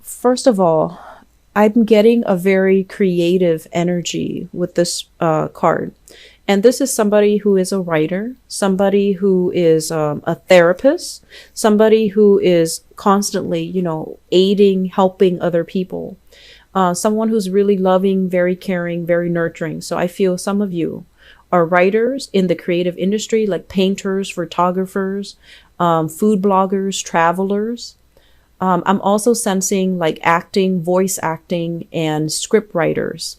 First of all, I'm getting a very creative energy with this card. And this is somebody who is a writer, somebody who is a therapist, somebody who is constantly, aiding, helping other people. Someone who's really loving, very caring, very nurturing. So I feel some of you are writers in the creative industry, like painters, photographers, food bloggers, travelers. I'm also sensing like acting, voice acting, and script writers.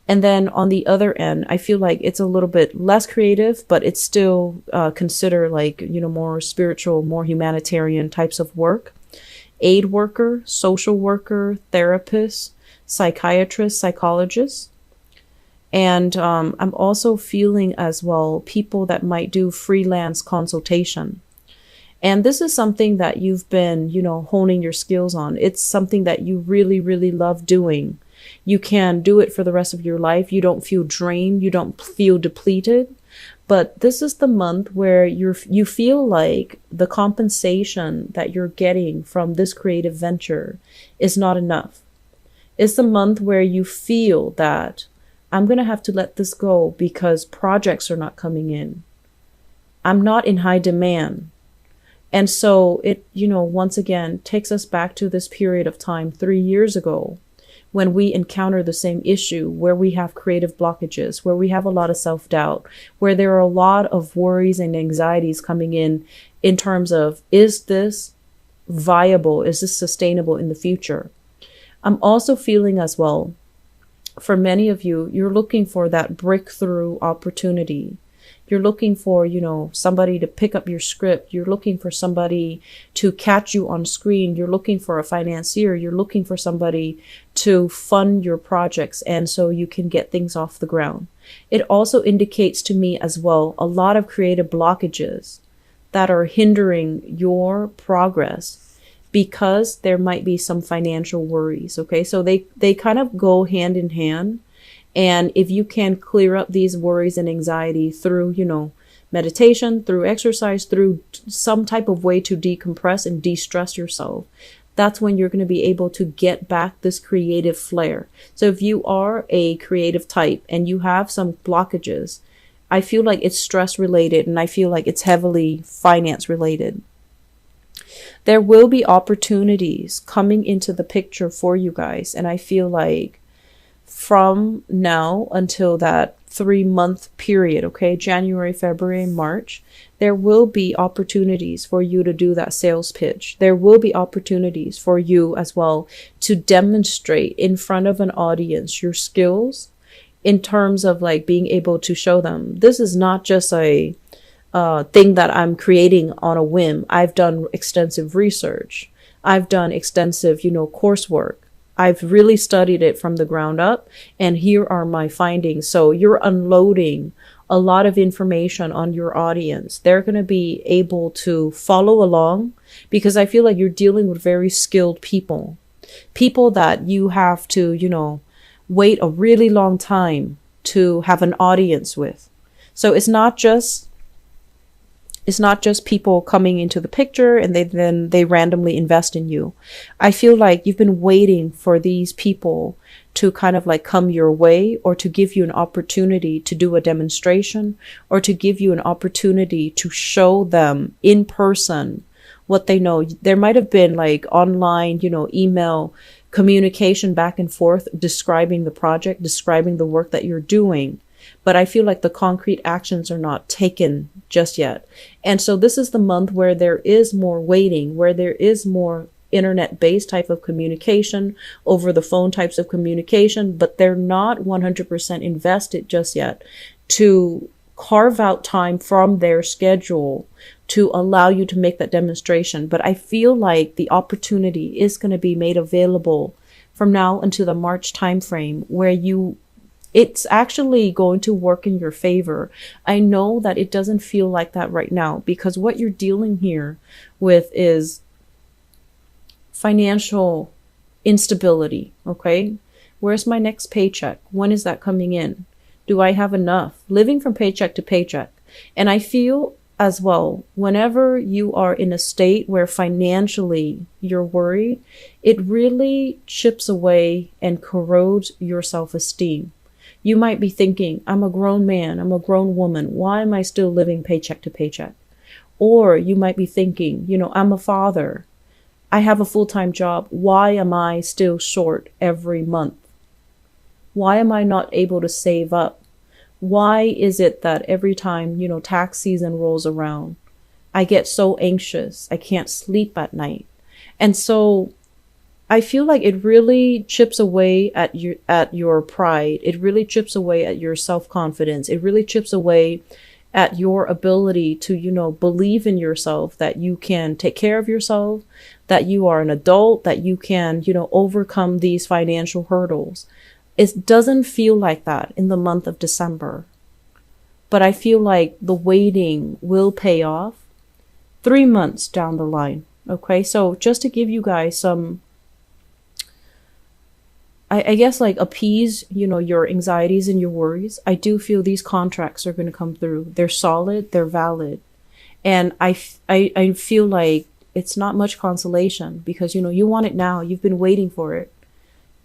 And then on the other end, I feel like it's a little bit less creative, but it's still considered like, more spiritual, more humanitarian types of work. Aid worker, social worker, therapist, psychiatrist, psychologist. And I'm also feeling as well people that might do freelance consultation. And this is something that you've been, honing your skills on. It's something that you really, really love doing. You can do it for the rest of your life. You don't feel drained. You don't feel depleted. But this is the month where you feel like the compensation that you're getting from this creative venture is not enough. It's the month where you feel that I'm going to have to let this go because projects are not coming in. I'm not in high demand. And so it, once again, takes us back to this period of time 3 years ago when we encounter the same issue, where we have creative blockages, where we have a lot of self-doubt, where there are a lot of worries and anxieties coming in terms of, is this viable? Is this sustainable in the future? I'm also feeling as well, for many of you, you're looking for that breakthrough opportunity. You're looking for, somebody to pick up your script. You're looking for somebody to catch you on screen. You're looking for a financier. You're looking for somebody to fund your projects. And so you can get things off the ground. It also indicates to me as well, a lot of creative blockages that are hindering your progress because there might be some financial worries. Okay. So they kind of go hand in hand. And if you can clear up these worries and anxiety through, meditation, through exercise, through some type of way to decompress and de-stress yourself, that's when you're going to be able to get back this creative flair. So if you are a creative type and you have some blockages, I feel like it's stress related and I feel like it's heavily finance related. There will be opportunities coming into the picture for you guys. And I feel like from now until that 3-month period, okay, January, February, March, there will be opportunities for you to do that sales pitch. There will be opportunities for you as well to demonstrate in front of an audience your skills in terms of like being able to show them. This is not just a thing that I'm creating on a whim. I've done extensive research. I've done extensive, coursework. I've really studied it from the ground up, and here are my findings. So you're unloading a lot of information on your audience. They're going to be able to follow along because I feel like you're dealing with very skilled people that you have to, wait a really long time to have an audience with. So it's not just people coming into the picture and they randomly invest in you. I feel like you've been waiting for these people to kind of like come your way or to give you an opportunity to do a demonstration or to give you an opportunity to show them in person what they know. There might have been like online, email communication back and forth describing the project, describing the work that you're doing. But I feel like the concrete actions are not taken just yet. And so this is the month where there is more waiting, where there is more internet-based type of communication, over the phone types of communication, but they're not 100% invested just yet to carve out time from their schedule to allow you to make that demonstration. But I feel like the opportunity is going to be made available from now until the March timeframe where it's actually going to work in your favor. I know that it doesn't feel like that right now because what you're dealing here with is financial instability, okay? Where's my next paycheck? When is that coming in? Do I have enough? Living from paycheck to paycheck. And I feel as well, whenever you are in a state where financially you're worried, it really chips away and corrodes your self-esteem. You might be thinking, I'm a grown man, I'm a grown woman. Why am I still living paycheck to paycheck? Or you might be thinking, I'm a father. I have a full-time job. Why am I still short every month? Why am I not able to save up? Why is it that every time, tax season rolls around, I get so anxious, I can't sleep at night? And so I feel like it really chips away at your pride. It really chips away at your self-confidence. It really chips away at your ability to, believe in yourself, that you can take care of yourself, that you are an adult, that you can, overcome these financial hurdles. It doesn't feel like that in the month of December. But I feel like the waiting will pay off 3 months down the line. Okay, so just to give you guys some, I guess, like, appease, your anxieties and your worries, I do feel these contracts are going to come through. They're solid, they're valid. And I feel like it's not much consolation because, you want it now. You've been waiting for it.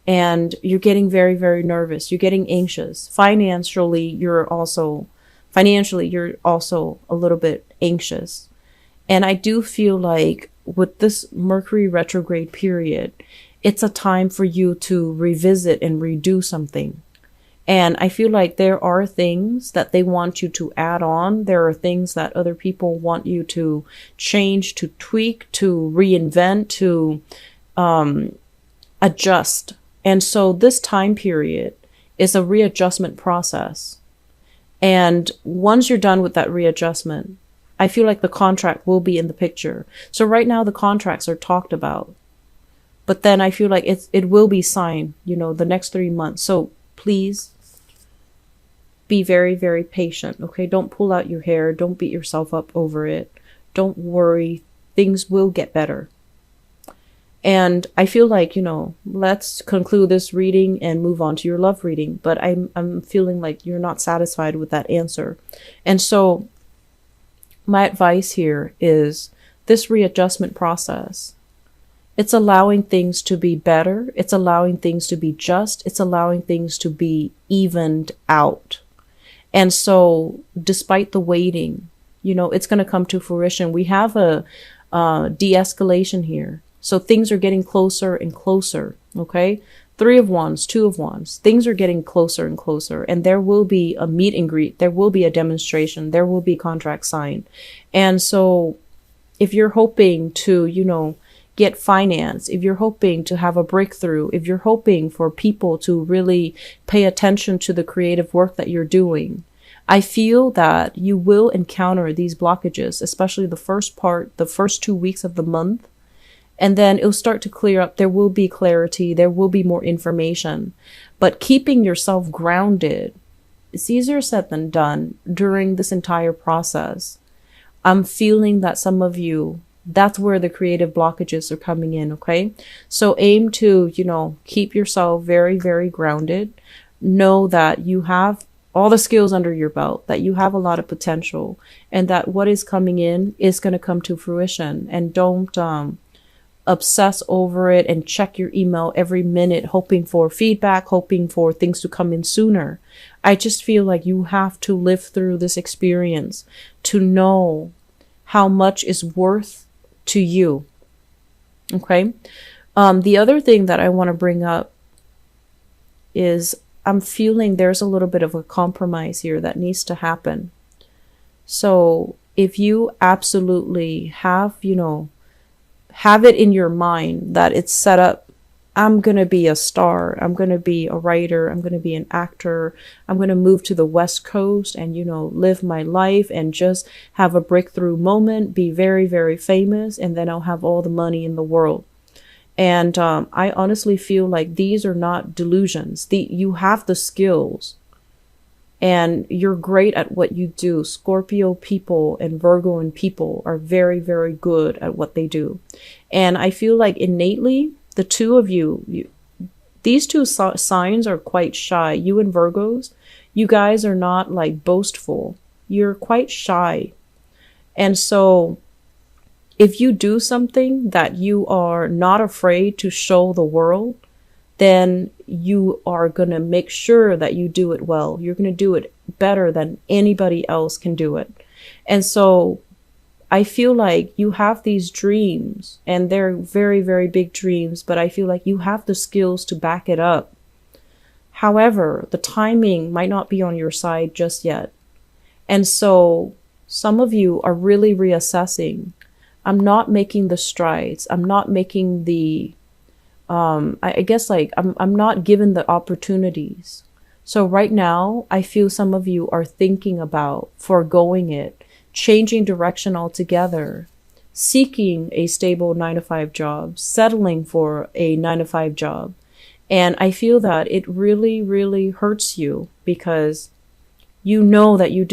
And you're getting very, very nervous. You're getting anxious. Financially, you're also a little bit anxious. And I do feel like with this Mercury retrograde period, it's a time for you to revisit and redo something. And I feel like there are things that they want you to add on. There are things that other people want you to change, to tweak, to reinvent, to adjust. And so this time period is a readjustment process. And once you're done with that readjustment, I feel like the contract will be in the picture. So right now the contracts are talked about, but then I feel like it will be signed, the next 3 months. So please be very, very patient. Okay. Don't pull out your hair. Don't beat yourself up over it. Don't worry. Things will get better. And I feel like, let's conclude this reading and move on to your love reading. But I'm feeling like you're not satisfied with that answer. And so my advice here is this readjustment process. It's allowing things to be better. It's allowing things to be just. It's allowing things to be evened out. And so despite the waiting, it's going to come to fruition. We have a de-escalation here. So things are getting closer and closer, okay? 3 of Wands, 2 of Wands. Things are getting closer and closer. And there will be a meet and greet. There will be a demonstration. There will be contract signed. And so if you're hoping to, get finance, if you're hoping to have a breakthrough, if you're hoping for people to really pay attention to the creative work that you're doing, I feel that you will encounter these blockages, especially the first 2 weeks of the month. And then it'll start to clear up. There will be clarity. There will be more information. But keeping yourself grounded is easier said than done during this entire process. I'm feeling that some of you, that's where the creative blockages are coming in, okay? So aim to, keep yourself very, very grounded. Know that you have all the skills under your belt, that you have a lot of potential, and that what is coming in is going to come to fruition. And don't obsess over it and check your email every minute, hoping for feedback, hoping for things to come in sooner. I just feel like you have to live through this experience to know how much is worth to you. Okay. The other thing that I want to bring up is I'm feeling there's a little bit of a compromise here that needs to happen. So if you absolutely have it in your mind that it's set up, I'm going to be a star, I'm going to be a writer, I'm going to be an actor, I'm going to move to the West Coast and, live my life and just have a breakthrough moment, be very, very famous, and then I'll have all the money in the world. And I honestly feel like these are not delusions. You have the skills and you're great at what you do. Scorpio people and Virgo people are very, very good at what they do. And I feel like innately, the two of you, these two signs are quite shy. You and Virgos, you guys are not like boastful. You're quite shy. And so if you do something that you are not afraid to show the world, then you are going to make sure that you do it well. You're going to do it better than anybody else can do it. And so I feel like you have these dreams, and they're very, very big dreams, but I feel like you have the skills to back it up. However, the timing might not be on your side just yet. And so some of you are really reassessing. I'm not making the strides. I'm not making the, I guess like I'm not given the opportunities. So right now, I feel some of you are thinking about foregoing it, changing direction altogether, seeking a stable 9-to-5 job, settling for a 9-to-5 job. And I feel that it really, really hurts you because you know that you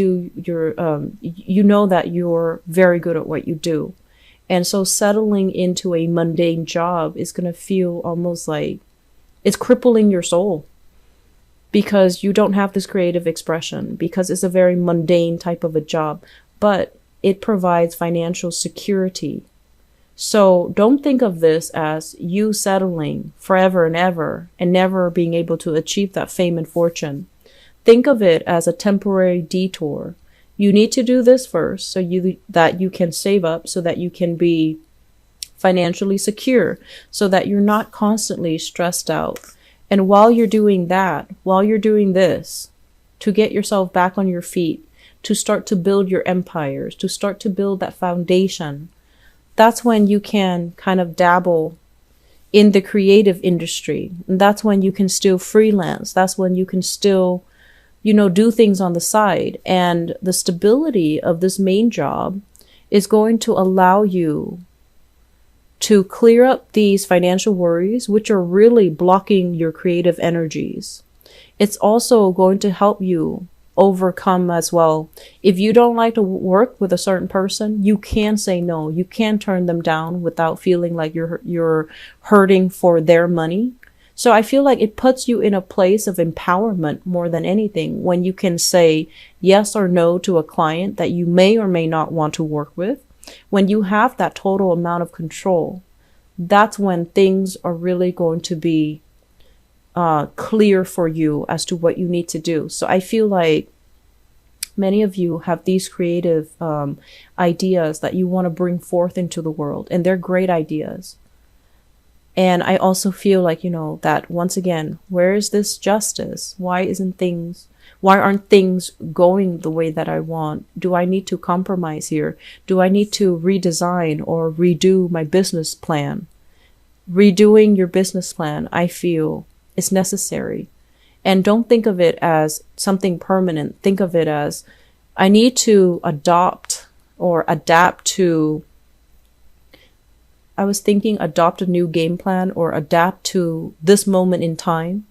know that you're very good at what you do. And so settling into a mundane job is going to feel almost like it's crippling your soul because you don't have this creative expression, because it's a very mundane type of a job, but it provides financial security. So don't think of this as you settling forever and ever and never being able to achieve that fame and fortune. Think of it as a temporary detour. You need to do this first so that you can save up, so that you can be financially secure, so that you're not constantly stressed out. And while you're doing that, while you're doing this, to get yourself back on your feet, to start to build your empires, to start to build that foundation, that's when you can kind of dabble in the creative industry. And that's when you can still freelance. That's when you can still do things on the side. And the stability of this main job is going to allow you to clear up these financial worries, which are really blocking your creative energies. It's also going to help you overcome as well. If you don't like to work with a certain person, you can say no. You can turn them down without feeling like you're hurting for their money. So I feel like it puts you in a place of empowerment more than anything when you can say yes or no to a client that you may or may not want to work with. When you have that total amount of control, that's when things are really going to be clear for you as to what you need to do. So I feel like many of you have these creative ideas that you want to bring forth into the world, and they're great ideas. And I also feel like, that once again, where is this justice? Why aren't things going the way that I want? Do I need to compromise here? Do I need to redesign or redo my business plan? Redoing your business plan, I feel, is necessary. And don't think of it as something permanent. Think of it as, I need to adopt or adapt to, I was thinking adopt a new game plan or adapt to this moment in time.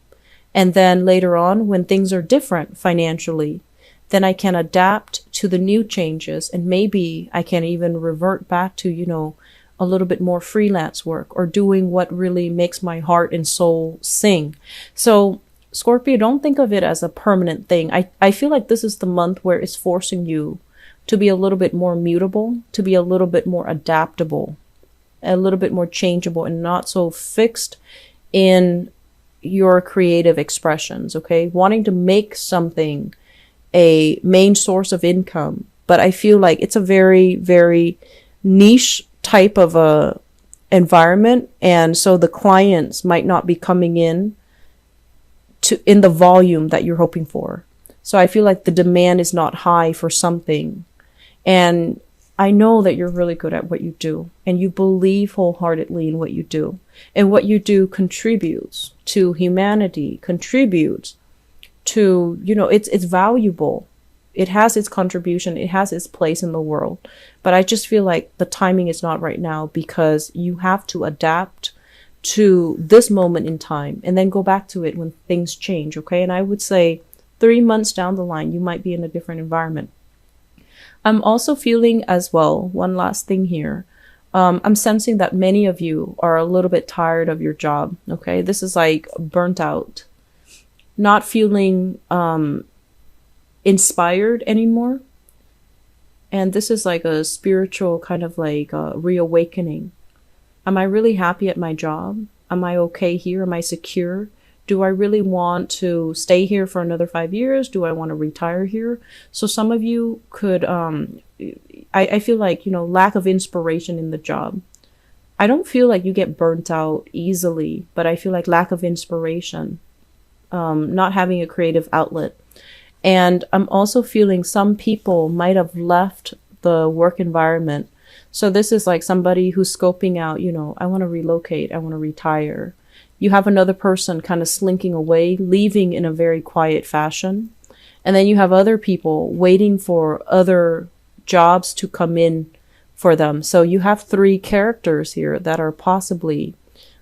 And then later on, when things are different financially, then I can adapt to the new changes. And maybe I can even revert back to, a little bit more freelance work or doing what really makes my heart and soul sing. So Scorpio, don't think of it as a permanent thing. I feel like this is the month where it's forcing you to be a little bit more mutable, to be a little bit more adaptable, a little bit more changeable, and not so fixed in your creative expressions, okay? Wanting to make something a main source of income. But I feel like it's a very, very niche type of a environment. And so the clients might not be coming in the volume that you're hoping for. So I feel like the demand is not high for something. And I know that you're really good at what you do, and you believe wholeheartedly in what you do, and what you do contributes to humanity, contributes to, it's valuable. It has its contribution. It has its place in the world. But I just feel like the timing is not right now because you have to adapt to this moment in time and then go back to it when things change. Okay. And I would say 3 months down the line, you might be in a different environment. I'm also feeling as well, one last thing here. I'm sensing that many of you are a little bit tired of your job. Okay. This is like burnt out, not feeling, inspired anymore. And this is like a spiritual kind of like reawakening. Am I really happy at my job? Am I okay here? Am I secure? Do I really want to stay here for another 5 years? Do I want to retire here? So some of you could, I feel like, lack of inspiration in the job. I don't feel like you get burnt out easily, but I feel like lack of inspiration, not having a creative outlet. And I'm also feeling some people might have left the work environment. So this is like somebody who's scoping out, I want to relocate, I want to retire. You have another person kind of slinking away, leaving in a very quiet fashion. And then you have other people waiting for other jobs to come in for them. So you have three characters here that are possibly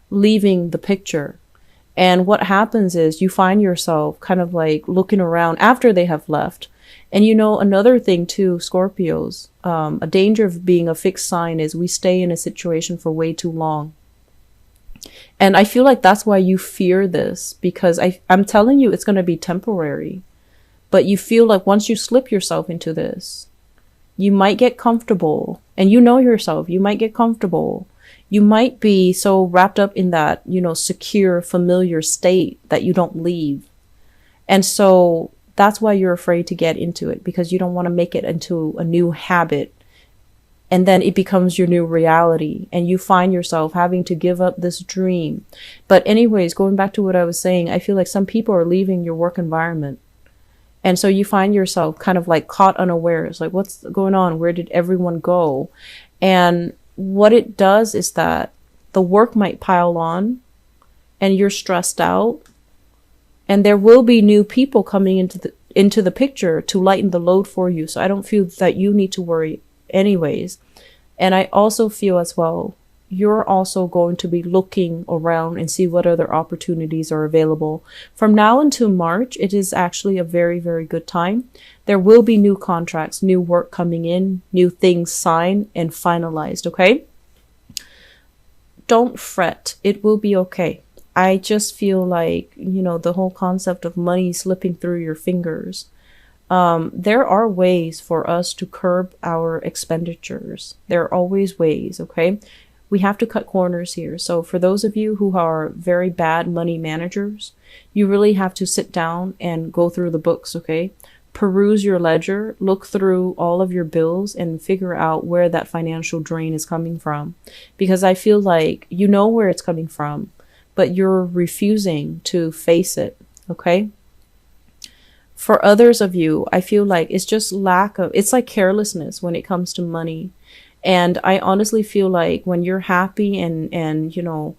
leaving the picture. And what happens is you find yourself kind of like looking around after they have left. And another thing too, Scorpios, a danger of being a fixed sign is we stay in a situation for way too long. And I feel like that's why you fear this, because I'm telling you it's going to be temporary. But you feel like once you slip yourself into this, you might get comfortable. And yourself, you might get comfortable. You might be so wrapped up in that, secure, familiar state that you don't leave. And so that's why you're afraid to get into it, because you don't want to make it into a new habit. And then it becomes your new reality and you find yourself having to give up this dream. But anyways, going back to what I was saying, I feel like some people are leaving your work environment. And so you find yourself kind of like caught unawares, like what's going on? Where did everyone go? And what it does is that the work might pile on and you're stressed out, and there will be new people coming into the picture to lighten the load for you. So I don't feel that you need to worry anyways. And I also feel as well, you're also going to be looking around and see what other opportunities are available. From now until March, it is actually a very, very good time. There will be new contracts, new work coming in, new things signed and finalized, okay? Don't fret. It will be okay. I just feel like, the whole concept of money slipping through your fingers. There are ways for us to curb our expenditures. There are always ways, okay? We have to cut corners here. So for those of you who are very bad money managers, you really have to sit down and go through the books, okay? Peruse your ledger, look through all of your bills and figure out where that financial drain is coming from. Because I feel like you know where it's coming from, but you're refusing to face it, okay? For others of you, I feel like it's just it's like carelessness when it comes to money. And I honestly feel like when you're happy and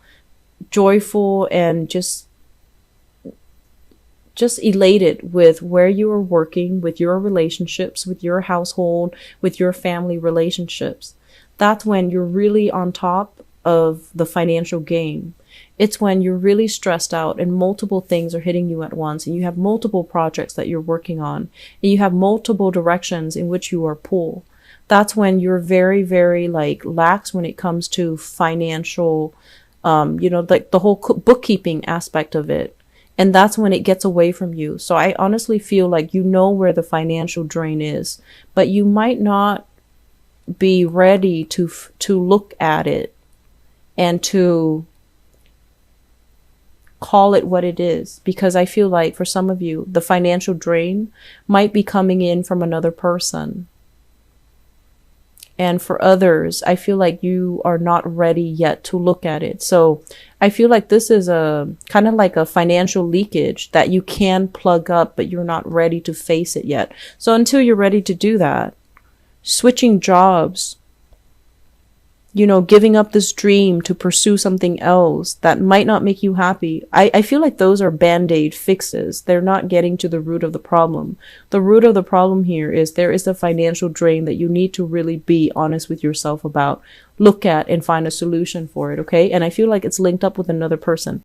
joyful and just elated with where you are working, with your relationships, with your household, with your family relationships, that's when you're really on top of the financial game. It's when you're really stressed out and multiple things are hitting you at once and you have multiple projects that you're working on and you have multiple directions in which you are pulled. That's when you're very, very lax when it comes to financial, like the whole bookkeeping aspect of it. And that's when it gets away from you. So I honestly feel like where the financial drain is, but you might not be ready to look at it and to call it what it is. Because I feel like for some of you, the financial drain might be coming in from another person. And for others, I feel like you are not ready yet to look at it. So I feel like this is a kind of like a financial leakage that you can plug up, but you're not ready to face it yet. So until you're ready to do that, switching jobs, giving up this dream to pursue something else that might not make you happy. I feel like those are band-aid fixes. They're not getting to the root of the problem. The root of the problem here is there is a financial drain that you need to really be honest with yourself about, look at and find a solution for it, okay? And I feel like it's linked up with another person.